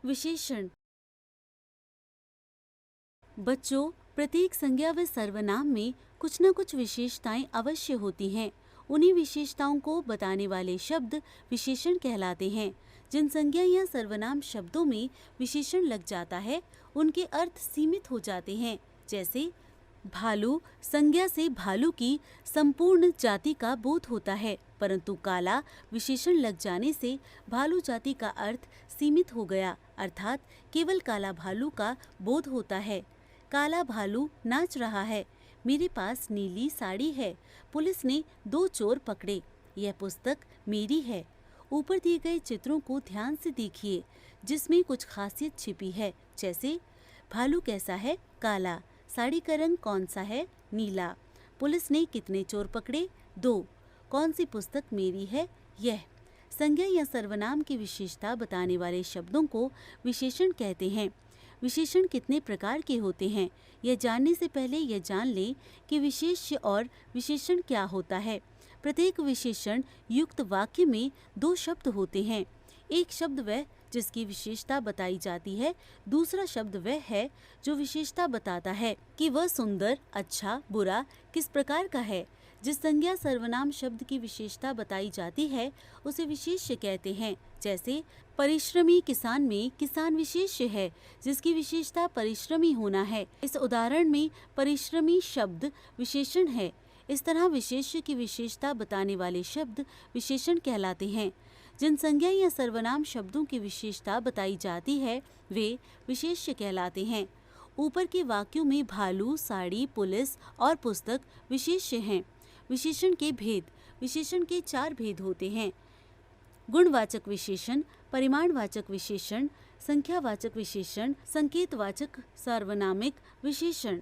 विशेषण। बच्चों, प्रत्येक संज्ञा व सर्वनाम में कुछ न कुछ विशेषताएं अवश्य होती हैं। उन्हीं विशेषताओं को बताने वाले शब्द विशेषण कहलाते हैं। जिन संज्ञा या सर्वनाम शब्दों में विशेषण लग जाता है, उनके अर्थ सीमित हो जाते हैं। जैसे भालू संज्ञा से भालू की संपूर्ण जाति का बोध होता है, परंतु काला विशेषण लग जाने से भालू जाति का अर्थ सीमित हो गया, अर्थात केवल काला भालू का बोध होता है। काला भालू नाच रहा है। मेरे पास नीली साड़ी है। पुलिस ने 2 चोर पकड़े। यह पुस्तक मेरी है। ऊपर दिए गए चित्रों को ध्यान से देखिए, जिसमें कुछ खासियत छिपी है। जैसे भालू कैसा है? काला। साड़ी का रंग कौन सा है? नीला। पुलिस ने कितने चोर पकड़े? 2। कौन सी पुस्तक मेरी है? यह। संज्ञा या सर्वनाम की विशेषता बताने वाले शब्दों को विशेषण कहते हैं। विशेषण कितने प्रकार के होते हैं, यह जानने से पहले यह जान लें कि विशेष्य और विशेषण क्या होता है। प्रत्येक विशेषण युक्त वाक्य में 2 शब्द होते हैं। एक शब्द वह जिसकी विशेषता बताई जाती है, दूसरा शब्द वह है जो विशेषता बताता है कि वह सुंदर, अच्छा, बुरा किस प्रकार का है। जिस संज्ञा सर्वनाम शब्द की विशेषता बताई जाती है, उसे विशेष्य कहते हैं। जैसे परिश्रमी किसान में किसान विशेष्य है, जिसकी विशेषता परिश्रमी होना है। इस उदाहरण में परिश्रमी शब्द विशेषण है। इस तरह विशेष्य की विशेषता बताने वाले शब्द विशेषण कहलाते हैं। जिन संज्ञा या सर्वनाम शब्दों की विशेषता बताई जाती है, वे विशेष्य कहलाते हैं। ऊपर के वाक्यों में भालू, साड़ी, पुलिस और पुस्तक विशेष्य हैं। विशेषण के भेद। विशेषण के 4 भेद होते हैं: गुणवाचक विशेषण, परिमाणवाचक विशेषण, संख्यावाचक विशेषण, संकेतवाचक सार्वनामिक विशेषण।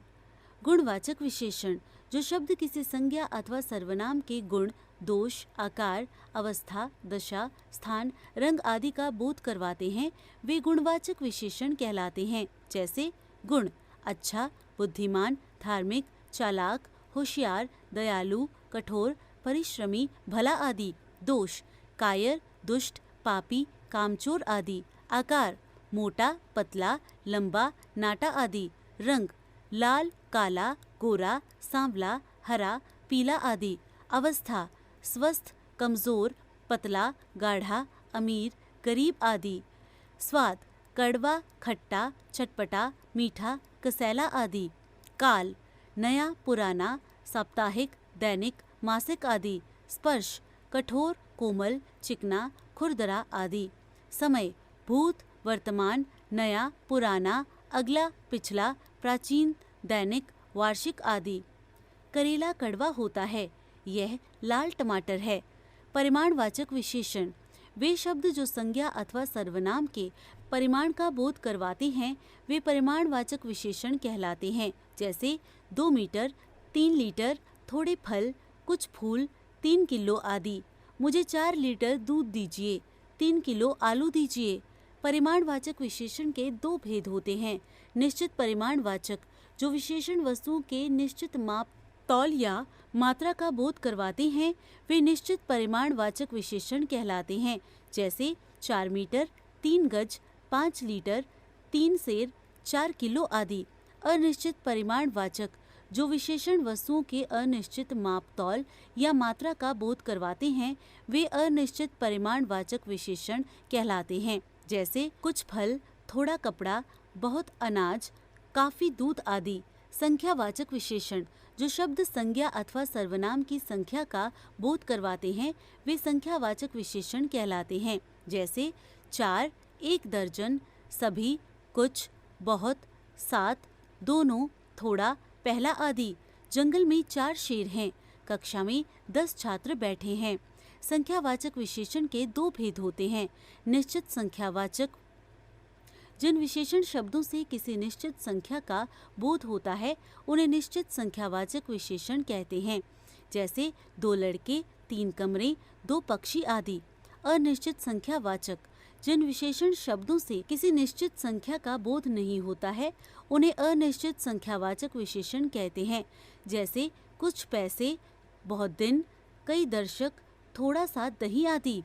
गुणवाचक विशेषण जो शब्द किसी संज्ञा अथवा सर्वनाम के गुण, दोष, आकार, अवस्था, दशा, स्थान, रंग आदि का बोध करवाते हैं, वे गुणवाचक विशेषण कहलाते हैं। जैसे गुण: अच्छा, बुद्धिमान, धार्मिक, चालाक, होशियार, दयालु, कठोर, परिश्रमी, भला आदि। दोष: कायर, दुष्ट, पापी, कामचोर आदि। आकार: मोटा, पतला, लंबा, नाटा आदि। रंग: लाल, काला, गोरा, सांवला, हरा, पीला आदि। अवस्था: स्वस्थ, कमजोर, पतला, गाढ़ा, अमीर, गरीब आदि। स्वाद: कड़वा, खट्टा, चटपटा, मीठा, कसैला आदि। काल: नया, पुराना, साप्ताहिक, दैनिक, मासिक आदि। स्पर्श: कठोर, कोमल, चिकना, खुरदरा आदि। समय: भूत, वर्तमान, नया, पुराना, अगला, पिछला, प्राचीन, दैनिक, वार्षिक आदि। करेला कड़वा होता है, यह लाल टमाटर है। परिमाणवाचक विशेषण वे शब्द जो संज्ञा अथवा सर्वनाम के परिमाण का बोध करवाते हैं, वे परिमाणवाचक विशेषण कहलाते हैं। जैसे 2 मीटर, 3 लीटर, थोड़े फल, कुछ फूल, 3 किलो आदि। मुझे 4 लीटर दूध दीजिए, 3 किलो आलू दीजिए। परिमाणवाचक विशेषण के 2 भेद होते हैं: निश्चित परिमाणवाचक जो विशेषण वस्तुओं के निश्चित माप, तौल या मात्रा का बोध करवाते हैं, वे निश्चित परिमाणवाचक विशेषण कहलाते हैं। जैसे 4 मीटर, 3 गज, 5 लीटर, 3 सेर, 4 किलो आदि। अनिश्चित परिमाणवाचक जो विशेषण वस्तुओं के अनिश्चित माप, तौल या मात्रा का बोध करवाते हैं, वे अनिश्चित परिमाणवाचक विशेषण कहलाते हैं। जैसे कुछ फल, थोड़ा कपड़ा, बहुत अनाज, काफी दूध आदि। संख्यावाचक विशेषण जो शब्द संज्ञा अथवा सर्वनाम की संख्या का बोध करवाते हैं, वे संख्यावाचक विशेषण कहलाते हैं। जैसे 4, 1 दर्जन, सभी, कुछ, बहुत, 7, दोनों, थोड़ा, पहला आदि। जंगल में 4 शेर हैं, कक्षा में 10 छात्र बैठे हैं। संख्यावाचक विशेषण के 2 भेद होते हैं: निश्चित संख्यावाचक जिन विशेषण शब्दों से किसी निश्चित संख्या का बोध होता है, उन्हें निश्चित संख्यावाचक विशेषण कहते हैं। जैसे 2 लड़के, 3 कमरे, 2 पक्षी आदि। अनिश्चित संख्यावाचक जिन विशेषण शब्दों से किसी निश्चित संख्या का बोध नहीं होता है, उन्हें अनिश्चित संख्यावाचक विशेषण कहते हैं। जैसे कुछ पैसे, बहुत दिन, कई दर्शक, थोड़ा सा दही आदि।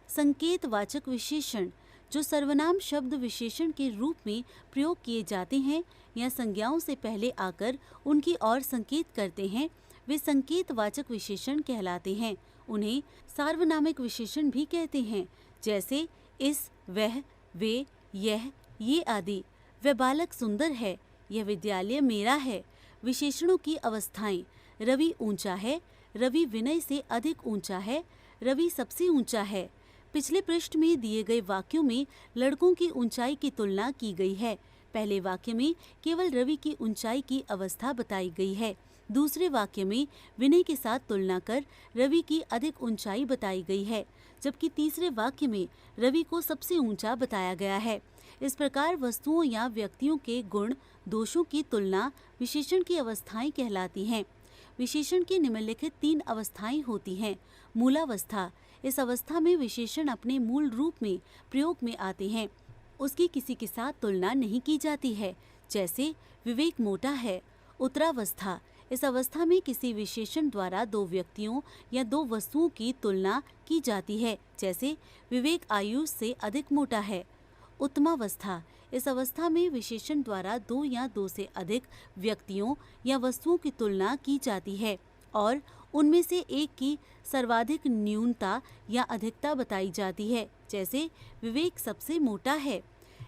संकेतवाचक विशेषण जो सर्वनाम शब्द विशेषण के रूप में प्रयोग किए जाते हैं या संज्ञाओं से पहले आकर उनकी ओर संकेत करते हैं, वे संकेतवाचक विशेषण कहलाते हैं। उन्हें सार्वनामिक विशेषण भी कहते हैं, जैसे इस, वह, वे, यह, ये आदि। वह बालक सुंदर है, यह विद्यालय मेरा है। विशेषणों की अवस्थाएं: रवि ऊंचा है, रवि विनय से अधिक ऊंचा है, रवि सबसे ऊंचा है। पिछले पृष्ठ में दिए गए वाक्यों में लड़कों की ऊंचाई की तुलना की गई है। पहले वाक्य में केवल रवि की ऊंचाई की अवस्था बताई गई है। दूसरे वाक्य में विनय के साथ तुलना कर रवि की अधिक ऊंचाई बताई गई है, जबकि तीसरे वाक्य में रवि को सबसे ऊंचा बताया गया है। इस प्रकार वस्तुओं या व्यक्तियों के गुण दोषों की तुलना विशेषण की अवस्थाएं कहलाती हैं। विशेषण की निम्नलिखित 3 अवस्थाएं होती हैं। मूलावस्था: इस अवस्था में विशेषण अपने मूल रूप में प्रयोग में आते हैं, उसकी किसी के साथ तुलना नहीं की जाती है, जैसे विवेक मोटा है। उत्तरावस्था: इस अवस्था में किसी विशेषण द्वारा 2 व्यक्तियों या 2 वस्तुओं की तुलना की जाती है, जैसे विवेक आयुष से अधिक मोटा है। उत्तमावस्था: इस अवस्था में विशेषण द्वारा 2 या 2 से अधिक व्यक्तियों या वस्तुओं की तुलना की जाती है और उनमें से एक की सर्वाधिक न्यूनता या अधिकता बताई जाती है, जैसे विवेक सबसे मोटा है।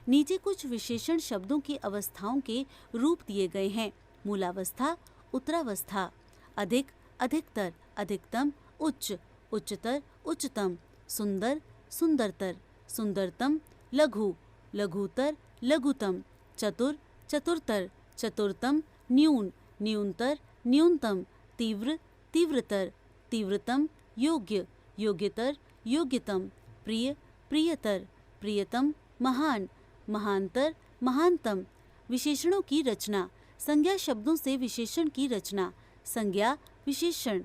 नीचे कुछ विशेषण शब्दों की अवस्थाओं के रूप दिए गए हैं। मूलावस्था, उत्तरावस्था: अधिक, अधिकतर, अधिकतम, उच्च, उच्चतर, उच्चतम, सुंदर, सुंदरतर, सुंदरतम, लघु, लघुतर, लघुतम, चतुर, चतुरतर, चतुरतम, न्यून, न्यूनतर, न्यूनतम, तीव्र, तीव्रतर, तीव्रतम, योग्य, योग्यतर, योग्यतम, प्रिय, प्रियतर, प्रियतम, महान, महानतर, महानतम। विशेषणों की रचना: संज्ञा शब्दों से विशेषण की रचना। संज्ञा विशेषण: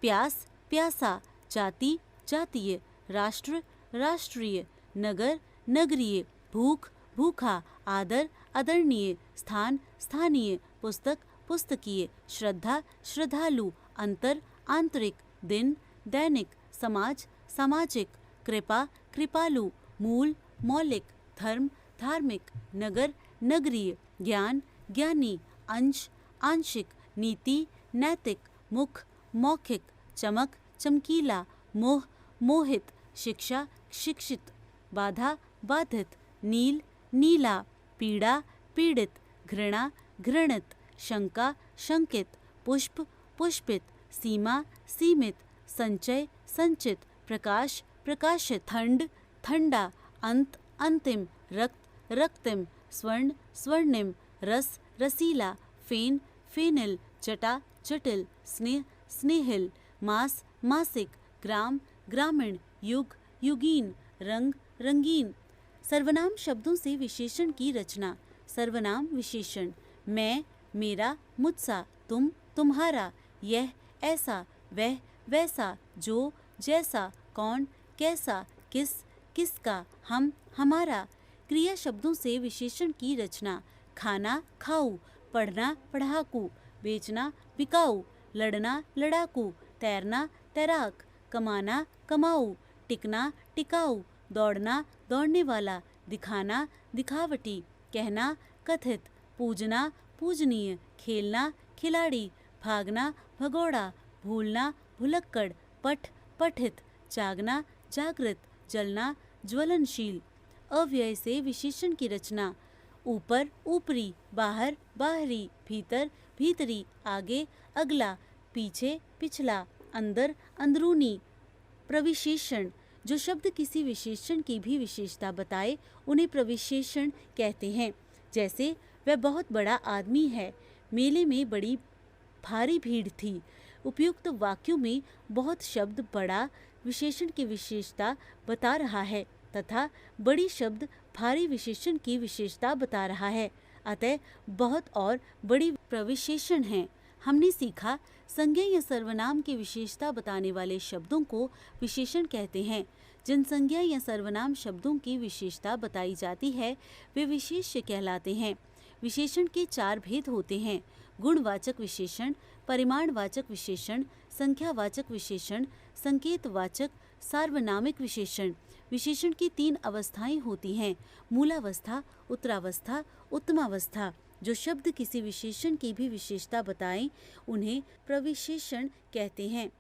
प्यास, प्यासा, जाति, जातीय, राष्ट्र, राष्ट्रीय, नगर, नगरीय, भूख, भूखा, आदर, आदरणीय, स्थान, स्थानीय, पुस्तक, पुस्तकीय, श्रद्धा, श्रद्धालु, अंतर, आंतरिक, दिन, दैनिक, समाज, सामाजिक, कृपा, कृपालु, मूल, मौलिक, धर्म, धार्मिक, नगर, नगरीय, ज्ञान, ज्ञानी, अंश, आंशिक, नीति, नैतिक, मुख, मौखिक, चमक, चमकीला, मोह, मोहित, शिक्षा, शिक्षित, बाधा, बाधित, नील, नीला, पीड़ा, पीड़ित, घृणा, घृणित, शंका, शंकित, पुष्प, पुष्पित, सीमा, सीमित, संचय, संचित, प्रकाश, प्रकाशित, ठंड, ठंडा, अंत, अंतिम, रक्त, रक्तिम, स्वर्ण, स्वर्णिम, रस, रसीला, फेन, फेनिल, जटा, जटिल, स्नेह, स्नेहिल, मास, मासिक, ग्राम, ग्रामीण, युग, युगीन, रंग, रंगीन। सर्वनाम शब्दों से विशेषण की रचना। सर्वनाम विशेषण: मैं, मेरा, मुझसा, तुम, तुम्हारा, यह, ऐसा, वह, वैसा, जो, जैसा, कौन, कैसा, किस, किसका, हम, हमारा। क्रिया शब्दों से विशेषण की रचना। खाना, खाऊ, पढ़ना, पढ़ाकू, बेचना, बिकाऊ, लड़ना, लड़ाकू, तैरना, तैराक, कमाना, कमाऊ, टिकना, टिकाऊ, दौड़ना, दौड़ने वाला, दिखाना, दिखावटी, कहना, कथित, पूजना, पूजनीय, खेलना, खिलाड़ी, भागना, भगोड़ा, भूलना, भुलक्कड़, पठ, पठित, जागना, जागृत, जलना, ज्वलनशील। अव्यय से विशेषण की रचना। ऊपर, ऊपरी, बाहर, बाहरी, भीतर, भीतरी, आगे, अगला, पीछे, पिछला, अंदर, अंदरूनी। प्रविशेषण: जो शब्द किसी विशेषण की भी विशेषता बताए उन्हें प्रविशेषण कहते हैं, जैसे वह बहुत बड़ा आदमी है, मेले में बड़ी भारी भीड़ थी। उपयुक्त वाक्यों में बहुत शब्द बड़ा विशेषण की विशेषता बता रहा है तथा बड़ी शब्द भारी विशेषण की विशेषता बता रहा है, अतः बहुत और बड़ी प्रविशेषण हैं। हमने सीखा, संज्ञा या सर्वनाम की विशेषता बताने वाले शब्दों को विशेषण कहते हैं। जिन संज्ञा या सर्वनाम शब्दों की विशेषता बताई जाती है वे विशेष्य कहलाते हैं। विशेषण के 4 भेद होते हैं: गुणवाचक विशेषण, परिमाणवाचक विशेषण, संख्यावाचक विशेषण, संकेतवाचक, सार्वनामिक विशेषण। विशेषण की 3 अवस्थाएं होती हैं: मूलावस्था, उत्तरावस्था, उत्तमावस्था। जो शब्द किसी विशेषण की भी विशेषता बताएं उन्हें प्रविशेषण कहते हैं।